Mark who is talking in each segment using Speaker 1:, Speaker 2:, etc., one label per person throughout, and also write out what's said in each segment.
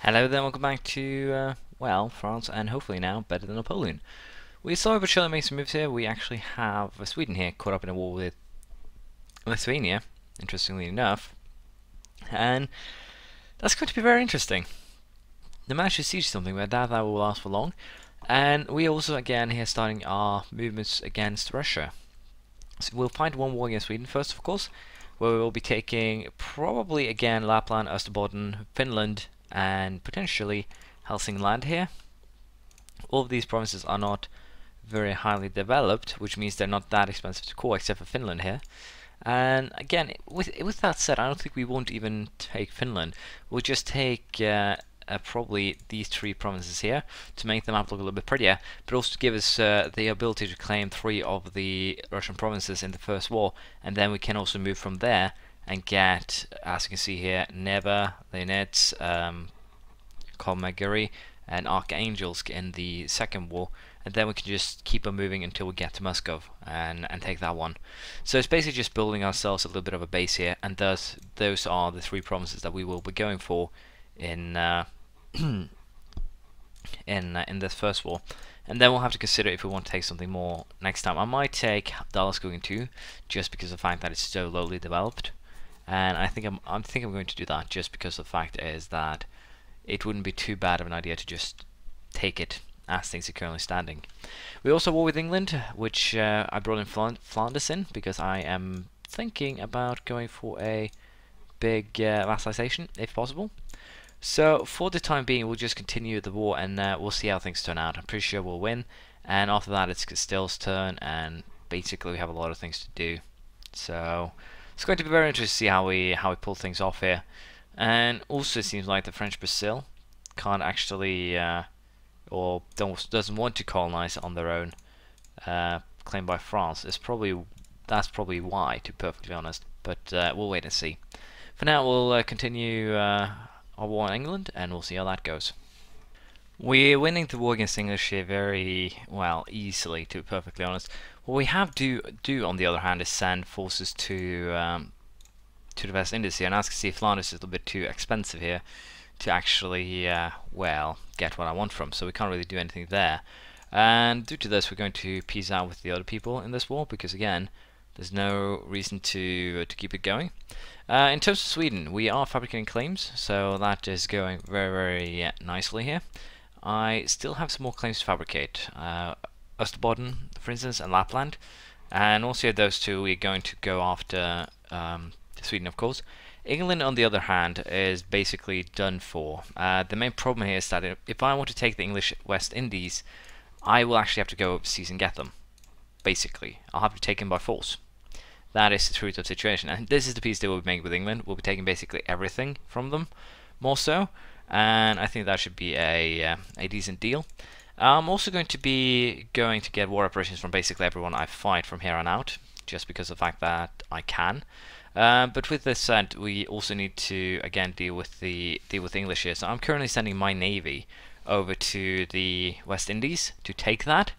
Speaker 1: Hello there, welcome back to, well, France, and hopefully now better than Napoleon. We saw but surely make some moves here. We actually have Sweden here caught up in a war with Lithuania, interestingly enough, and that's going to be very interesting. They managed to siege something, but that will last for long. And we also, again, here starting our movements against Russia. So we'll fight one war against Sweden first, of course, where we will be taking probably again Lapland, Österbotten, Finland, and potentially Helsingland here. All of these provinces are not very highly developed, which means they're not that expensive to core, except for Finland here. And again, with that said, I don't think we won't even take Finland. We'll just take probably these three provinces here to make the map look a little bit prettier, but also to give us the ability to claim 3 of the Russian provinces in the first war, and then we can also move from there and get, as you can see here, Neva, Linets, Komaguri, and Archangels in the second war, and then we can just keep on moving until we get to Moscow and take that one. So it's basically just building ourselves a little bit of a base here, and thus those are the 3 provinces that we will be going for in in this first war. And then we'll have to consider if we want to take something more next time. I might take Dalaskogen too, just because of the fact that it's so lowly developed. And I think I'm going to do that just because the fact is that it wouldn't be too bad of an idea to just take it as things are currently standing. We also war with England, which I brought in Flanders in because I am thinking about going for a big vassalization if possible. So for the time being, we'll just continue the war and we'll see how things turn out. I'm pretty sure we'll win, and after that it's Castile's turn, and basically we have a lot of things to do. So it's going to be very interesting to see how we pull things off here. And also it seems like the French Brazil can't actually or doesn't want to colonize on their own, claimed by France. That's probably why, to be perfectly honest. But we'll wait and see. For now, we'll continue our war in England, and we'll see how that goes. We're winning the war against English here very, well, easily, to be perfectly honest. What we have to do, on the other hand, is send forces to the West Indies here, and as you can see, Flanders is a little bit too expensive here to actually, well, get what I want from, so we can't really do anything there. And due to this, we're going to peace out with the other people in this war, because again, there's no reason to keep it going. In terms of Sweden, we are fabricating claims, so that is going very nicely here. I still have some more claims to fabricate. Österbotten, for instance, and Lapland. And also those two, we're going to go after Sweden, of course. England, on the other hand, is basically done for. The main problem here is that if I want to take the English West Indies, I will actually have to go overseas and get them. Basically, I'll have to take them by force. That is the truth of the situation, and this is the peace deal we'll be making with England. We'll be taking basically everything from them, more so, and I think that should be a decent deal. I'm also going to get war reparations from basically everyone I fight from here on out, just because of the fact that I can. But with this said, we also need to again deal with the English here. So I'm currently sending my navy over to the West Indies to take that.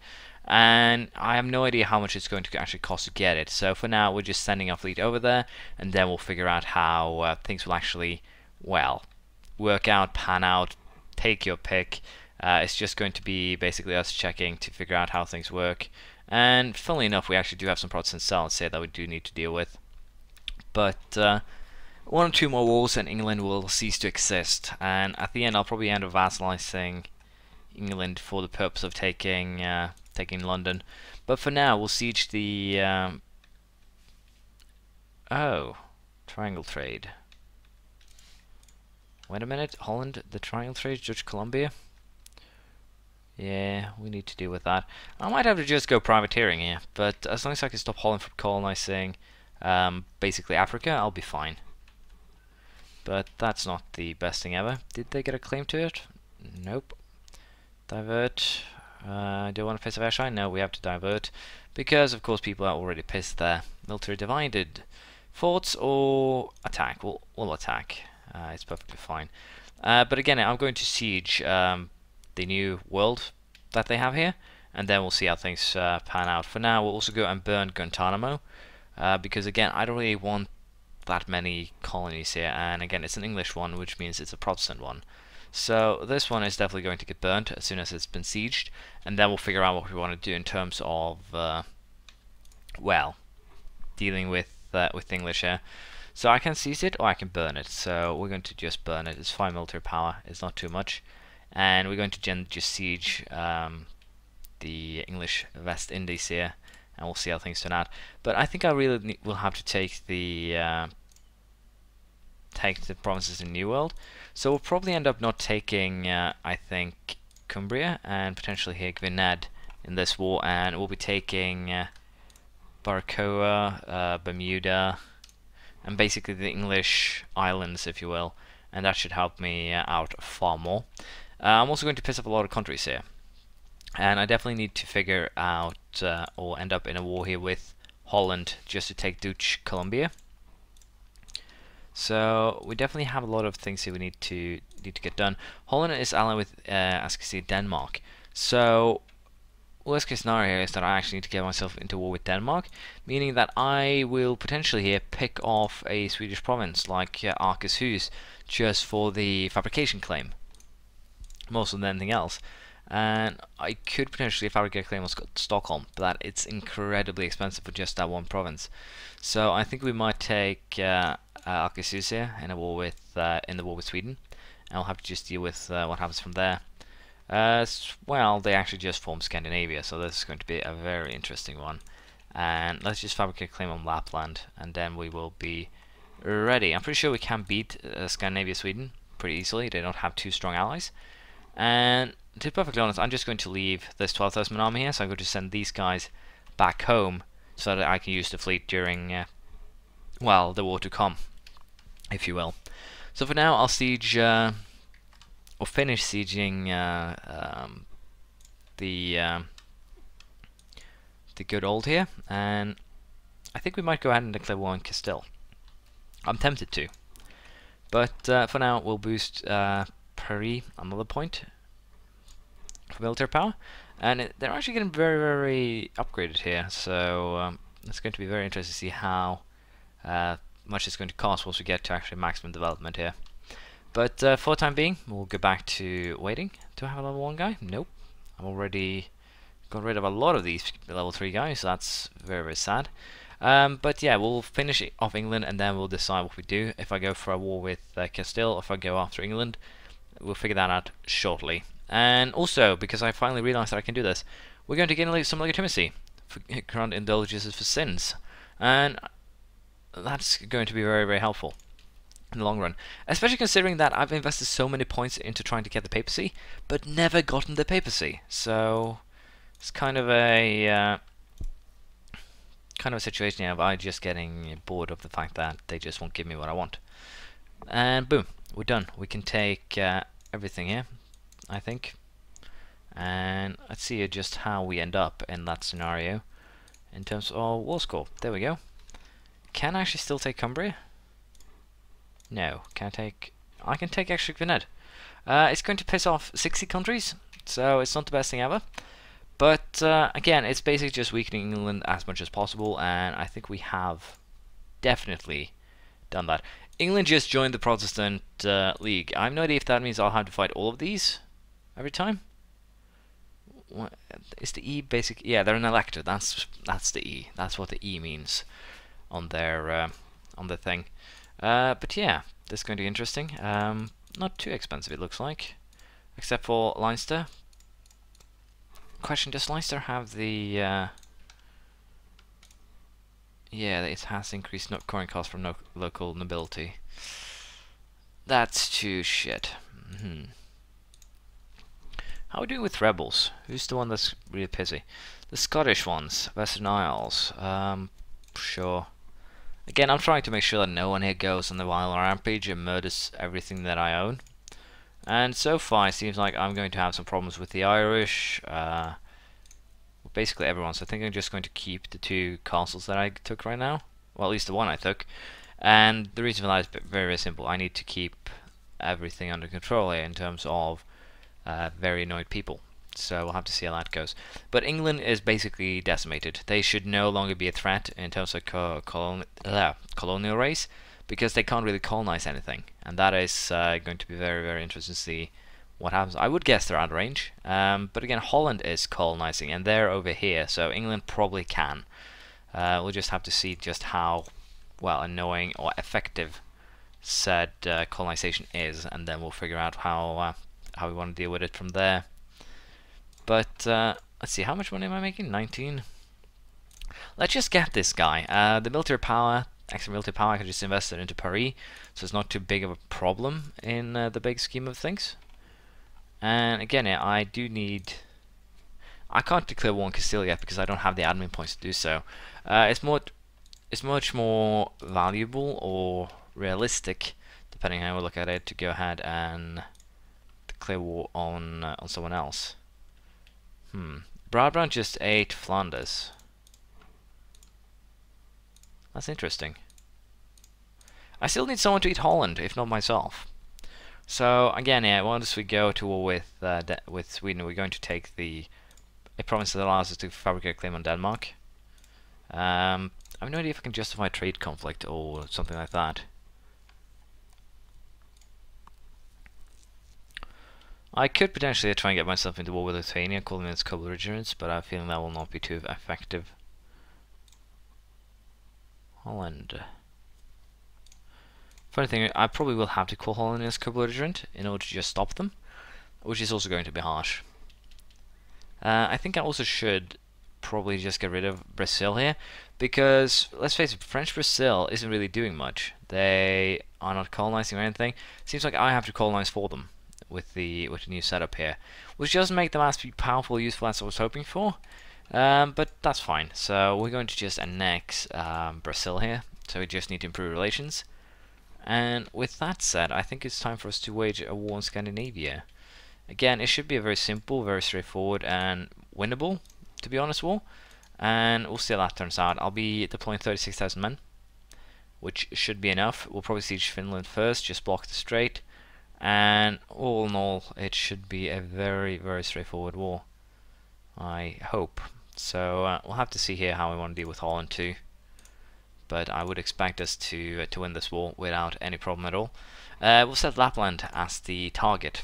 Speaker 1: And I have no idea how much it's going to actually cost to get it. So for now, we're just sending our fleet over there, and then we'll figure out how things will actually, well, work out, pan out, take your pick. It's just going to be basically us checking to figure out how things work. And funnily enough, we actually do have some Protestant cells here that we do need to deal with. But 1 or 2 more wars and England will cease to exist. And at the end, I'll probably end up vassalizing England for the purpose of taking London. But for now, we'll siege the triangle trade. Wait a minute, Holland, the triangle trade, Dutch Columbia. Yeah, we need to deal with that. I might have to just go privateering here, but as long as I can stop Holland from colonizing basically Africa, I'll be fine. But that's not the best thing ever. Did they get a claim to it? Nope. Divert. Do you want to piss of airshine? No, we have to divert, because of course people are already pissed there. Military divided. Forts or attack? We'll attack. It's perfectly fine. But again, I'm going to siege the new world that they have here, and then we'll see how things pan out. For now, we'll also go and burn Guantanamo, because again, I don't really want that many colonies here, and again, it's an English one, which means it's a Protestant one. So this one is definitely going to get burnt as soon as it's been sieged, and then we'll figure out what we want to do in terms of, well, dealing with the English here. So I can seize it or I can burn it. So we're going to just burn it. It's 5 military power. It's not too much, and we're going to just siege the English West Indies here, and we'll see how things turn out. But I think I really will have to take the provinces in New World. So we'll probably end up not taking, I think, Cumbria and potentially here Gwynedd in this war, and we'll be taking Baracoa, Bermuda, and basically the English islands, if you will, and that should help me out far more. I'm also going to piss up a lot of countries here, and I definitely need to figure out or end up in a war here with Holland just to take Dutch Columbia. So we definitely have a lot of things here we need to get done. Holland is allied with, as you can see, Denmark. So worst case scenario here is that I actually need to get myself into war with Denmark, meaning that I will potentially here pick off a Swedish province like Akershus just for the fabrication claim, more so than anything else. And I could potentially fabricate a claim on Stockholm, but it's incredibly expensive for just that one province. So I think we might take Akershus here in the war with Sweden, and we'll have to just deal with what happens from there. Well, they actually just formed Scandinavia, so this is going to be a very interesting one. And let's just fabricate a claim on Lapland, and then we will be ready. I'm pretty sure we can beat Scandinavia, Sweden pretty easily. They don't have too strong allies. And to be perfectly honest, I'm just going to leave this 12,000 army here, so I'm going to send these guys back home so that I can use the fleet during, well, the war to come, if you will. So for now, I'll siege, or finish sieging the good old here, and I think we might go ahead and declare war on Castile. I'm tempted to, but for now, we'll boost Paris another point for military power, and they're actually getting very, very upgraded here, so it's going to be very interesting to see how much it's going to cost once we get to actually maximum development here. But for the time being, we'll go back to waiting. Do I have a level 1 guy? Nope. I've already got rid of a lot of these level 3 guys, so that's very, very sad. But yeah, we'll finish off England, and then we'll decide what we do. If I go for a war with Castile, or if I go after England, we'll figure that out shortly. And also, because I finally realized that I can do this, we're going to get some legitimacy for current indulgences for sins, and that's going to be very, very helpful in the long run, especially considering that I've invested so many points into trying to get the papacy, but never gotten the papacy. So it's kind of a situation here of I just getting bored of the fact that they just won't give me what I want. And boom, we're done. We can take everything here, I think, and let's see just how we end up in that scenario in terms of war score. There we go. Can I actually still take Cumbria? No. Can I take... I can take actually Gwynedd. It's going to piss off 60 countries, so it's not the best thing ever. But again, it's basically just weakening England as much as possible, and I think we have definitely done that. England just joined the Protestant League. I have no idea if that means I'll have to fight all of these every time. What, is the E basic? Yeah, they're an elector. That's the E. That's what the E means on their thing. But yeah, this is going to be interesting. Not too expensive, it looks like, except for Leinster. Question: does Leinster have the? Yeah, it has increased coin cost from local nobility. That's too shit. How are we doing with rebels? Who's the one that's really pissy? The Scottish ones, Western Isles. Sure. Again, I'm trying to make sure that no one here goes on the wild rampage and murders everything that I own. And so far, it seems like I'm going to have some problems with the Irish. Basically everyone, so I think I'm just going to keep the 2 castles that I took right now. Well, at least the one I took. And the reason for that is very, very simple. I need to keep everything under control here in terms of very annoyed people. So we'll have to see how that goes. But England is basically decimated. They should no longer be a threat in terms of colonial race. because they can't really colonize anything, and that is going to be very, very interesting to see what happens. I would guess they're out of range, but again, Holland is colonizing, and they're over here, so England probably can. We'll just have to see just how, well, annoying or effective said colonization is, and then we'll figure out how we want to deal with it from there. But let's see, how much money am I making? 19. Let's just get this guy. The military power, extra military power, I can just invest it into Paris, so it's not too big of a problem in the big scheme of things. And again, I do need. I can't declare war on Castile yet because I don't have the admin points to do so. It's much more valuable or realistic, depending on how we look at it, to go ahead and declare war on someone else. Brabant just ate Flanders. That's interesting. I still need someone to eat Holland, if not myself. So again, yeah, once we go to war with Sweden, we're going to take a province that allows us to fabricate a claim on Denmark. I have no idea if I can justify trade conflict or something like that. I could potentially try and get myself into war with Lithuania, calling it co-belligerents, but I have a feeling that will not be too effective. Holland. Funny thing, I probably will have to call Holland as co-belligerent in order to just stop them, which is also going to be harsh. I think I also should probably just get rid of Brazil here, because let's face it, French Brazil isn't really doing much. They are not colonizing or anything. Seems like I have to colonize for them with the new setup here, which doesn't make them as powerful or useful as I was hoping for. But that's fine. So we're going to just annex Brazil here. So we just need to improve relations. And with that said, I think it's time for us to wage a war in Scandinavia. Again, it should be a very simple, very straightforward, and winnable, to be honest, war. And we'll see how that turns out. I'll be deploying 36,000 men, which should be enough. We'll probably siege Finland first, just block the strait. And all in all, it should be a very, very straightforward war, I hope. So we'll have to see here how we want to deal with Holland too. But I would expect us to win this war without any problem at all. We'll set Lapland as the target.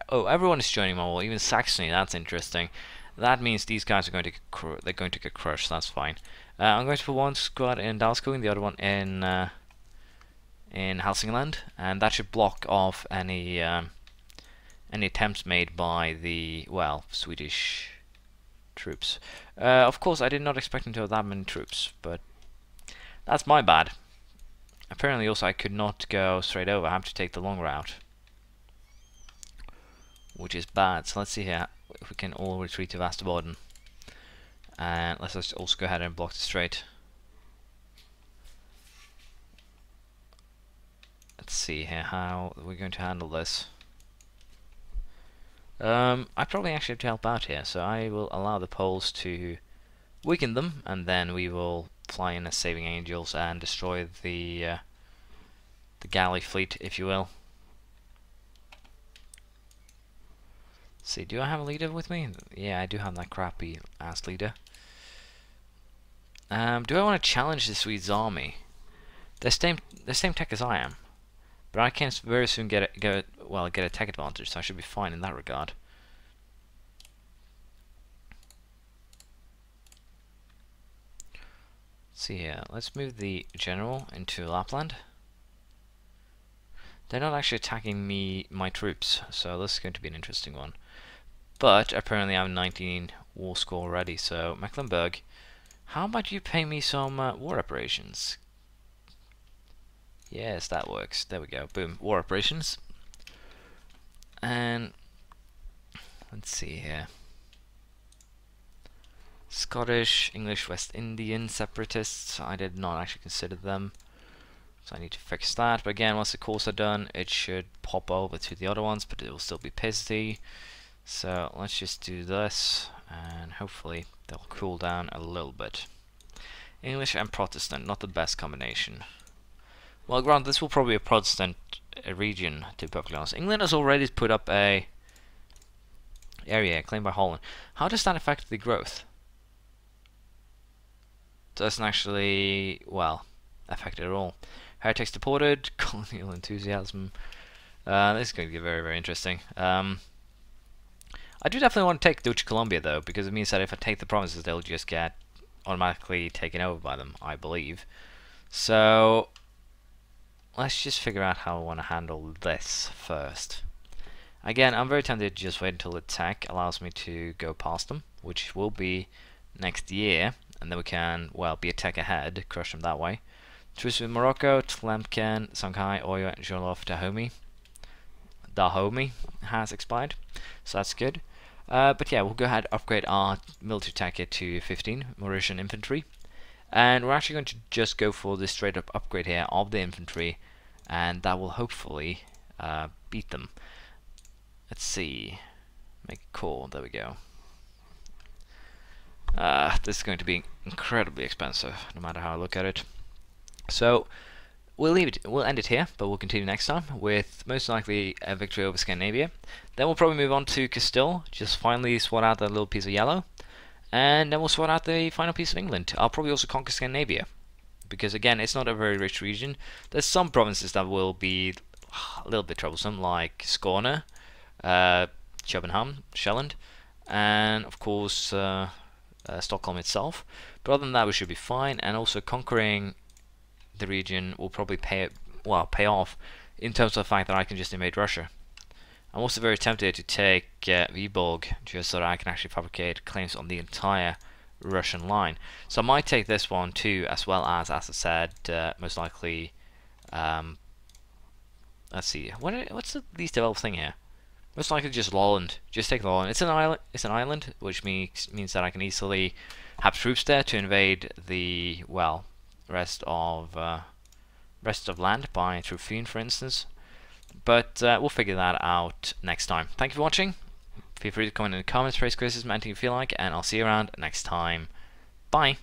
Speaker 1: Oh, everyone is joining my war, even Saxony. That's interesting. That means these guys are going to get crushed. That's fine. I'm going to put one squad in Dalskogen and the other one in Hälsingland, and that should block off any attempts made by the, well, Swedish troops. Of course, I did not expect them to have that many troops, but that's my bad. Apparently, also, I could not go straight over. I have to take the long route, which is bad. So let's see here if we can all retreat to Västerbotten, and let's just also go ahead and block the strait. Let's see here how we're going to handle this. I probably actually have to help out here, so I will allow the Poles to weaken them, and then we will fly in as saving angels and destroy the galley fleet, if you will. Let's see, do I have a leader with me? Yeah, I do have that crappy ass leader. Do I want to challenge the Swedes' army? They're same tech as I am. But I can very soon get a tech advantage, so I should be fine in that regard. Let's see here. Let's move the general into Lapland. They're not actually attacking my troops, so this is going to be an interesting one. But apparently I have 19 war score already, so Mecklenburg, how about you pay me some war reparations? Yes, that works. There we go. Boom. War operations. And let's see here. Scottish, English, West Indian separatists. I did not actually consider them, so I need to fix that. But again, once the calls are done, it should pop over to the other ones, but it will still be pissy. So let's just do this, and hopefully they'll cool down a little bit. English and Protestant, not the best combination. Well, granted, this will probably be a Protestant region, to be perfectly honest. England has already put up a area claimed by Holland. How does that affect the growth? Doesn't actually, well, affect it at all. Heretics deported. Colonial enthusiasm. This is going to get very, very interesting. I do definitely want to take Deutsche Columbia though, because it means that if I take the provinces, they'll just get automatically taken over by them, I believe. So let's just figure out how I want to handle this first. Again, I'm very tempted to just wait until the tech allows me to go past them, which will be next year, and then we can, well, be a tech ahead, crush them that way. Truce with Morocco, Tlemcen, Shanghai, Oyo, and Jolof Dahomey has expired, so that's good. But yeah, we'll go ahead and upgrade our military tech here to 15, Mauritian infantry. And we're actually going to just go for this straight up upgrade here of the infantry, and that will hopefully beat them. Let's see, make a call, there we go. This is going to be incredibly expensive, no matter how I look at it. So we'll end it here, but we'll continue next time with most likely a victory over Scandinavia. Then we'll probably move on to Castile, just finally sort out that little piece of yellow, and then we'll sort out the final piece of England. I'll probably also conquer Scandinavia, because again, it's not a very rich region. There's some provinces that will be a little bit troublesome, like Skåne, Köpenhamn, Sjælland, and of course Stockholm itself. But other than that, we should be fine. And also conquering the region will probably pay off in terms of the fact that I can just invade Russia. I'm also very tempted to take Viborg just so that I can actually fabricate claims on the entire Russian line. So I might take this one too, as well as I said, most likely. Let's see, what's the least developed thing here? Most likely just Lolland. Just take Lolland. It's an island. It's an island, which means that I can easily have troops there to invade the rest of land by Trufine, for instance. But we'll figure that out next time. Thank you for watching. Feel free to comment in the comments, praise, criticism, anything you feel like, and I'll see you around next time. Bye.